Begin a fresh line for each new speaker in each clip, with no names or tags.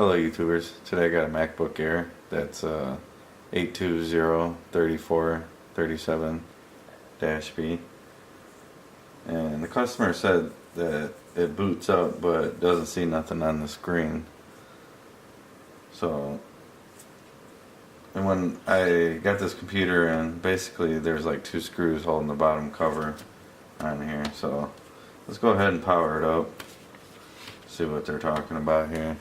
Hello YouTubers, today I got a MacBook Air that's 820-3437-B, and the customer said that it boots up but doesn't see nothing on the screen. So, and when I got this computer in, basically there's like two screws holding the bottom cover on here. So let's go ahead and power it up, see what they're talking about here.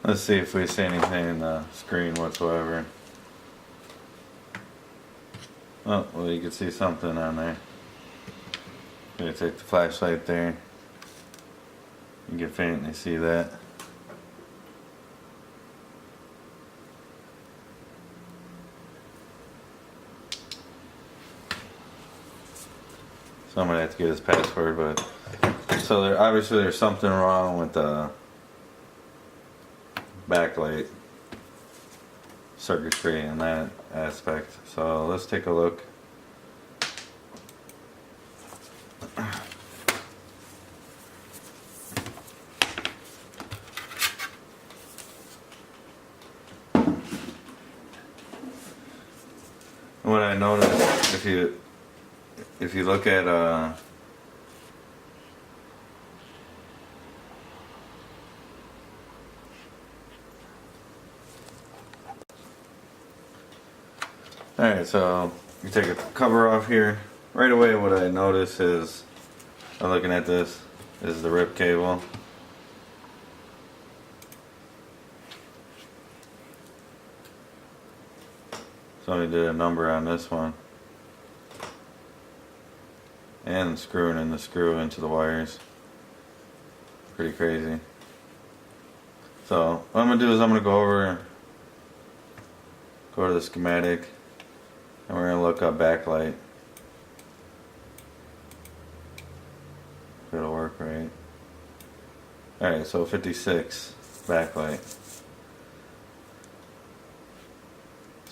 Let's see if we see anything in the screen whatsoever. Oh, well, you can see something on there. You take the flashlight there. You can faintly see that. So I'm gonna have to get his password, but so obviously there's something wrong with the backlight circuitry in that aspect. So let's take a look. What I noticed, if you look at alright, so you take a cover off here. Right away what I notice is, I'm looking at this, is the rip cable. Somebody did a number on this one. And screwing in the screw into the wires. Pretty crazy. So what I'm going to do is I'm going to go to the schematic, and we're going to look up backlight. If it'll work right. Alright, so 56 backlight.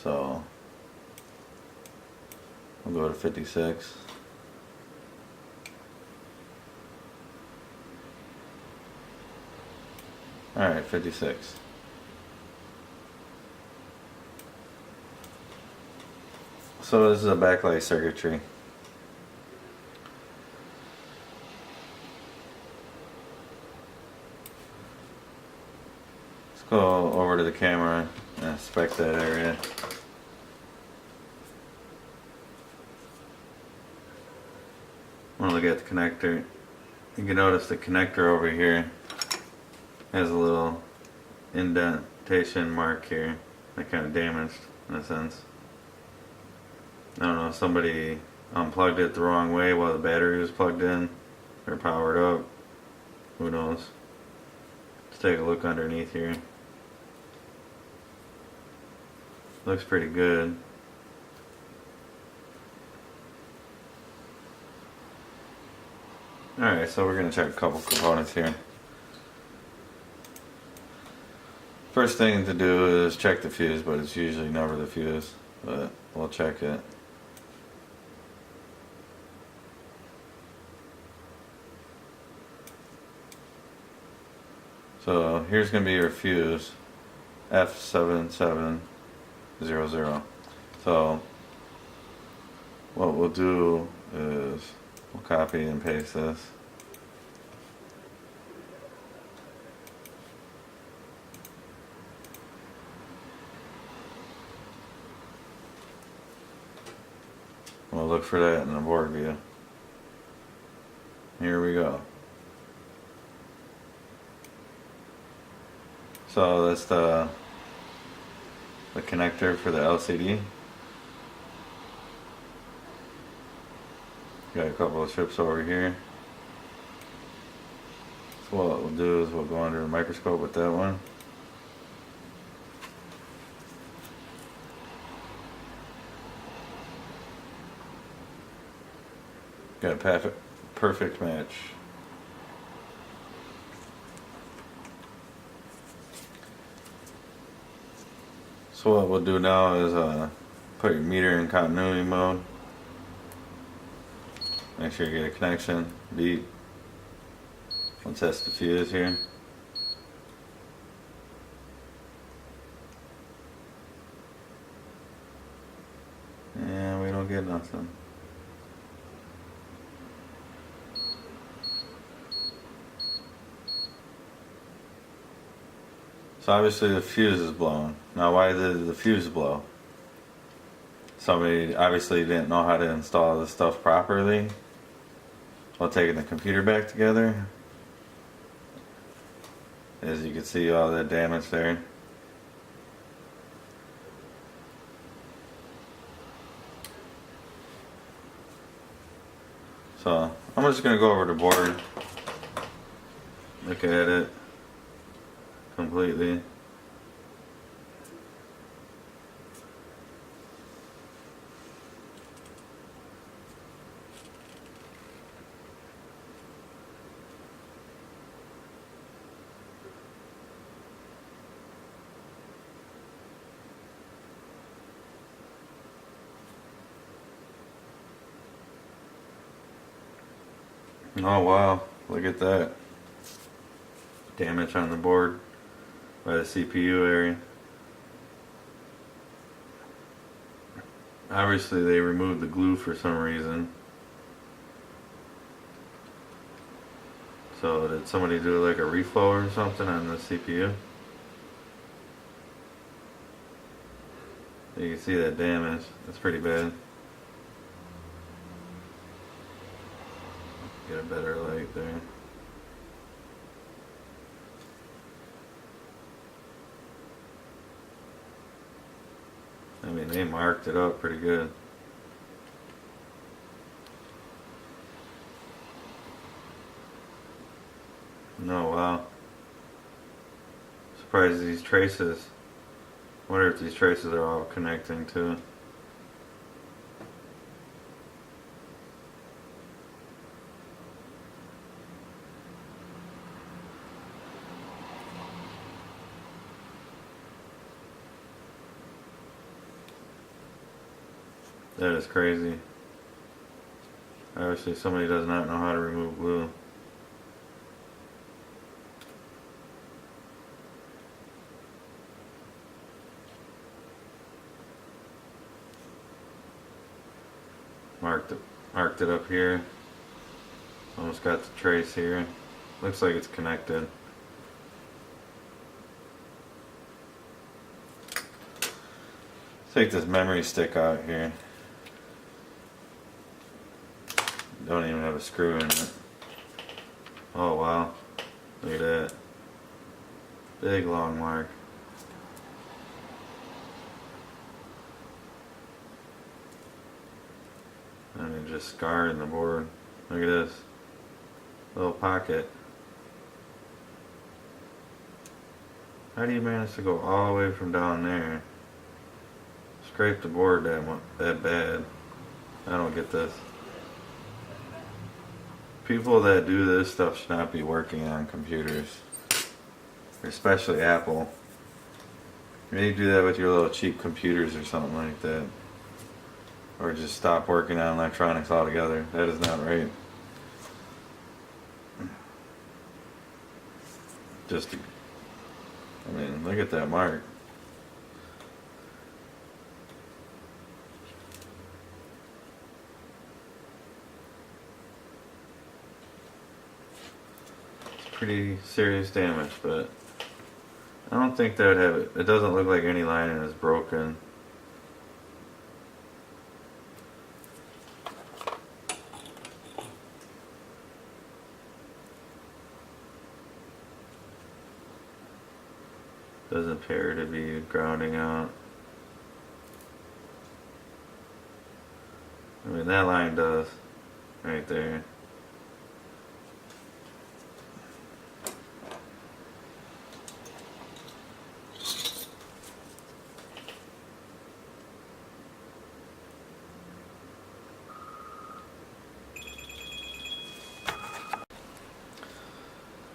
So we'll go to 56. Alright, 56. So this is a backlight circuitry. Let's go over to the camera and inspect that area. I'm gonna look at the connector. You can notice the connector over here has a little indentation mark here, that kind of damaged in a sense. I don't know, somebody unplugged it the wrong way while the battery was plugged in or powered up. Who knows? Let's take a look underneath here. Looks pretty good. Alright, so we're going to check a couple components here. First thing to do is check the fuse, but it's usually never the fuse, but we'll check it. So here's going to be your fuse, F7700. So what we'll do is we'll copy and paste this. We'll look for that in the board view. Here we go. So that's the connector for the LCD. Got a couple of strips over here. So what we'll do is we'll go under the microscope with that one. Got a perfect match. So what we'll do now is put your meter in continuity mode. Make sure you get a connection, beep. We'll test the fuse here. And we don't get nothing. So obviously the fuse is blown. Now why did the fuse blow? Somebody obviously didn't know how to install this stuff properly while taking the computer back together. As you can see, all that damage there. So I'm just going to go over the board, look at it completely. Oh wow, look at that. Damage on the board by the CPU area. Obviously they removed the glue for some reason. So did somebody do like a reflow or something on the CPU? You can see that damage. That's pretty bad. Get a better light there. I mean, they marked it up pretty good. No, wow. Surprised these traces. Wonder if these traces are all connecting too. That is crazy. Obviously somebody does not know how to remove glue. Marked it up here. Almost got the trace here. Looks like it's connected. Take this memory stick out here. Don't even have a screw in it. Oh wow. Look at that. Big long mark. And it just scarred in the board. Look at this. Little pocket. How do you manage to go all the way from down there? Scrape the board that bad. I don't get this. People that do this stuff should not be working on computers. Especially Apple. Maybe do that with your little cheap computers or something like that. Or just stop working on electronics altogether. That is not right. I mean, look at that mark. It's pretty serious damage, but I don't think that would have it. It doesn't look like any lining is broken. Doesn't appear to be grounding out. I mean, that line does, right there.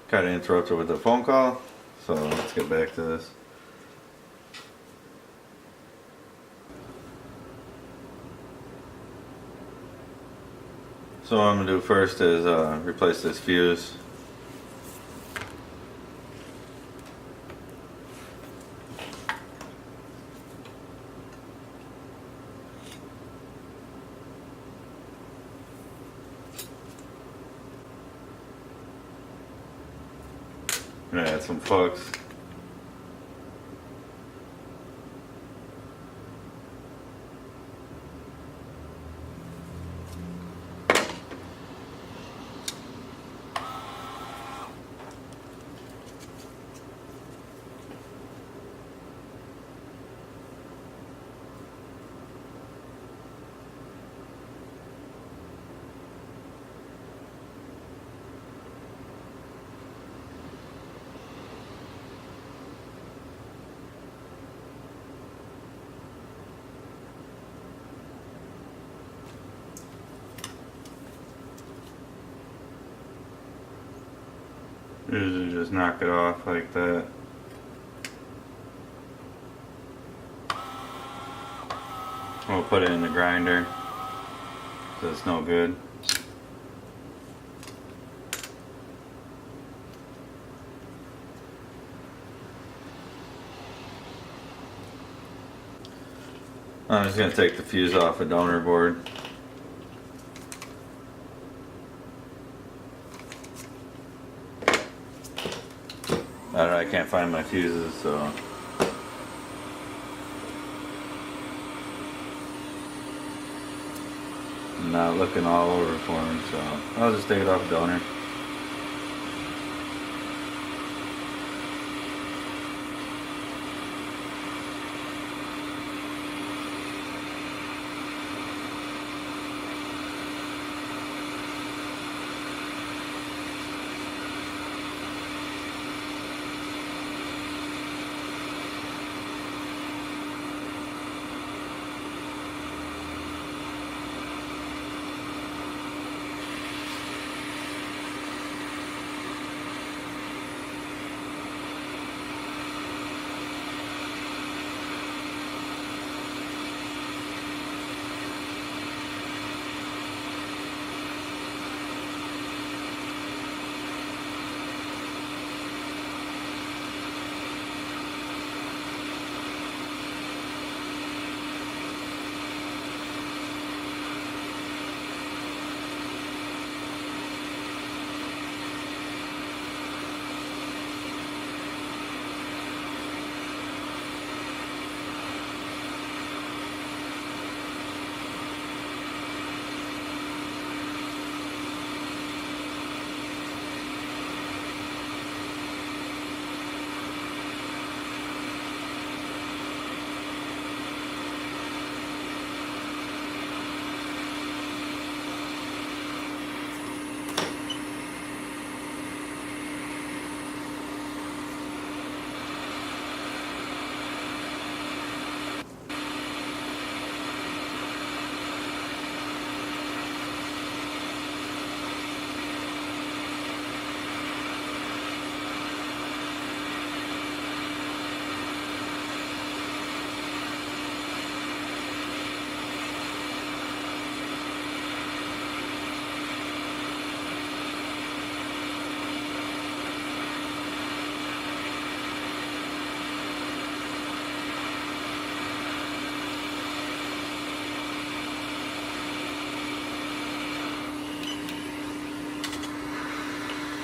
Kind of interrupted with a phone call, so let's get back to this. So what I'm going to do first is replace this fuse. I'm going to add some flux. Usually just knock it off like that. We'll put it in the grinder, so it's no good. I'm just going to take the fuse off a donor board. I can't find my fuses, so I'm not looking all over for them, so I'll just take it off donor.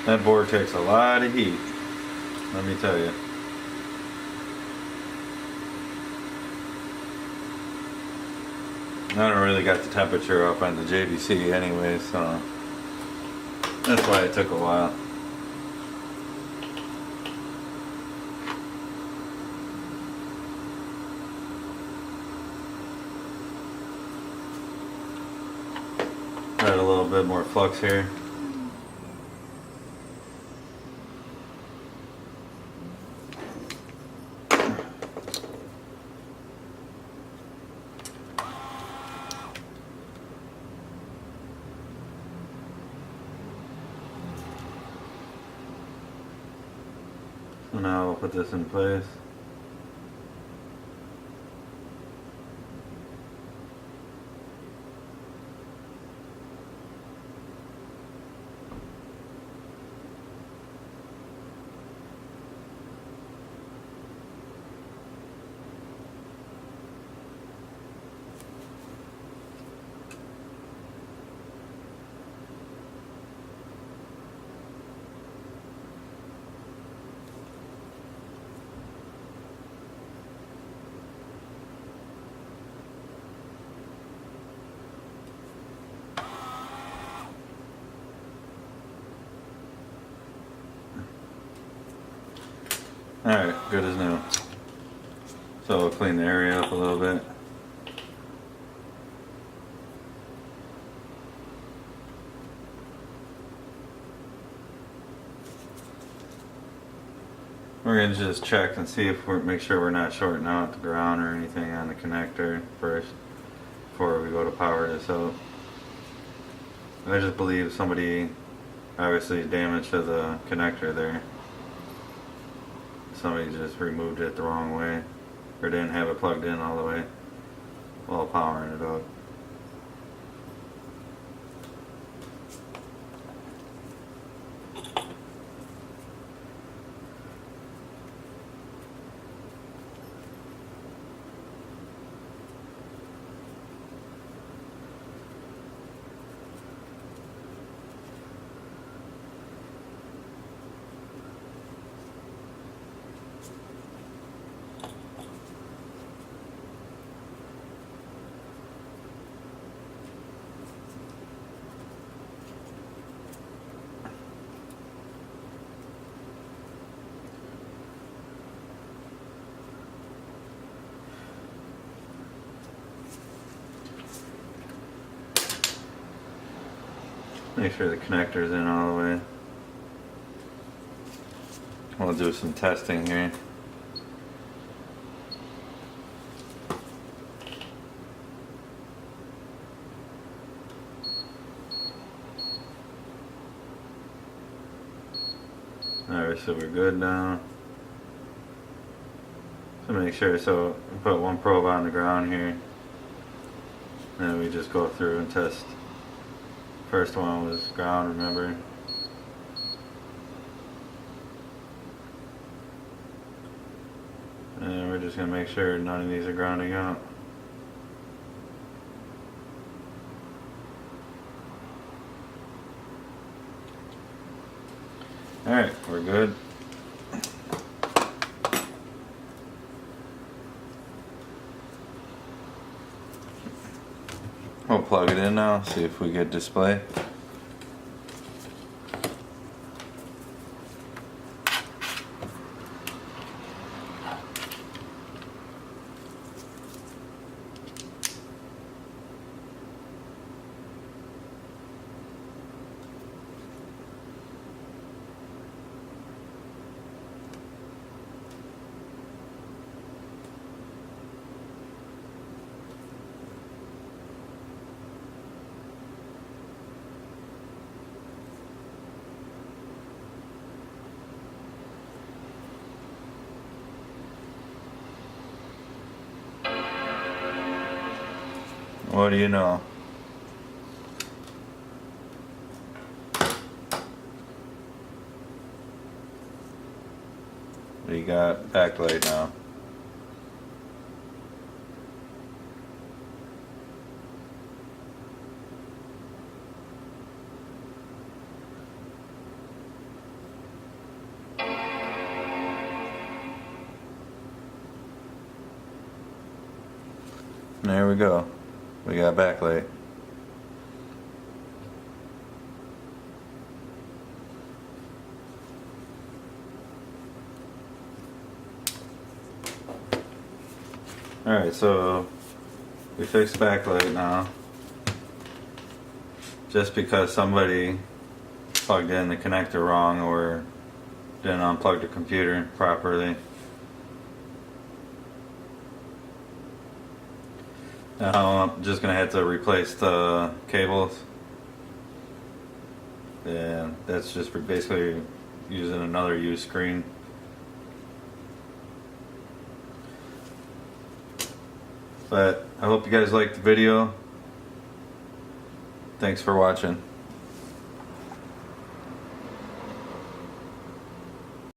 That board takes a lot of heat, let me tell you. I don't really got the temperature up on the JVC anyway, so that's why it took a while. add a little bit more flux here. So now we'll put this in place. Alright, good as new. So we'll clean the area up a little bit. We're going to just check and see if make sure we're not shorting out the ground or anything on the connector first before we go to power this out. I just believe somebody obviously damaged to the connector there. Somebody just removed it the wrong way or didn't have it plugged in all the way while powering it up. Make sure the connector's in all the way. We'll do some testing here. Alright, so we're good now. So make sure, so we put one probe on the ground here. And then we just go through and test. First one was ground, remember? And we're just going to make sure none of these are grounding out. Alright, we're good. We'll plug it in now, see if we get display. What do you know? We got backlight now. There we go. We got backlight. Alright, so we fixed backlight now. just because somebody plugged in the connector wrong or didn't unplug the computer properly. Now I'm just gonna have to replace the cables, and that's just for basically using another U screen. But I hope you guys liked the video. Thanks for watching.